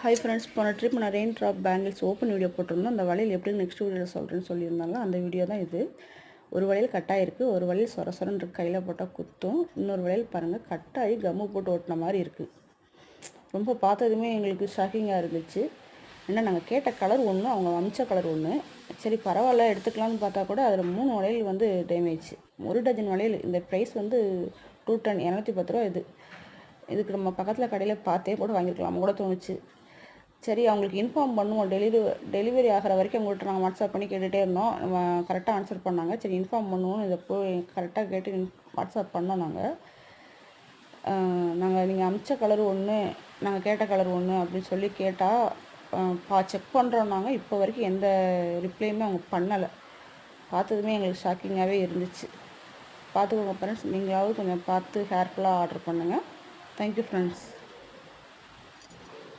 Hi friends, போன trip நான் rain drop bangles open video போட்டிருந்தோம். அந்த வளையல் எப்படி நெக்ஸ்ட் வீடியோவில் சொல்கிறேன்னு சொல்லியிருந்தாங்க. அந்த வீடியோ தான் இது. ஒரு வளையல் கட்டாயிருக்கு, ஒரு வளையல் சொர சொரன்னு இருக்கு, கையில் போட்டால் குத்தும். இன்னொரு வளையல் பாருங்கள், கட்டாயி கம்மு போட்டு ஓட்டின மாதிரி இருக்குது. ரொம்ப பார்த்ததுமே எங்களுக்கு ஷாக்கிங்காக இருந்துச்சு. ஏன்னா நாங்கள் கேட்ட கலர் ஒன்று, அவங்க அமிச்ச கலர் ஒன்று. சரி பரவாயில்ல எடுத்துக்கலாம்னு பார்த்தா கூட அதில் 3 வளையல் வந்து டேமேஜ். ஒரு டஜன் வளையல். இந்த ப்ரைஸ் வந்து 210 210 ரூபா. இதுக்கு நம்ம பக்கத்தில் கடையில் பார்த்தே கூட வாங்கியிருக்கலாம் கூட தோணுச்சு. சரி அவங்களுக்கு இன்ஃபார்ம் பண்ணுவோம், டெலிவரி ஆகிற வரைக்கும் அவங்கள்ட்ட நாங்கள் வாட்ஸ்அப் பண்ணி கேட்டுகிட்டே இருந்தோம். கரெக்டாக ஆன்சர் பண்ணாங்க. சரி இன்ஃபார்ம் பண்ணுவோம், இதை போய் கரெக்டாக கேட்டு வாட்ஸ்அப் பண்ணோம். நாங்கள் நீங்கள் அமிச்ச கலர் ஒன்று, நாங்கள் கேட்ட கலர் ஒன்று அப்படின்னு சொல்லி கேட்டால் செக் பண்ணுறோம். நாங்கள் இப்போ வரைக்கும் எந்த ரிப்ளையுமே அவங்க பண்ணலை. பார்த்ததுமே எங்களுக்கு ஷாக்கிங்காகவே இருந்துச்சு. பார்த்துக்கோங்க ஃப்ரெண்ட்ஸ், நீங்களாவது கொஞ்சம் பார்த்து கேர்ஃபுல்லாக ஆர்டர் பண்ணுங்கள். Thank you friends.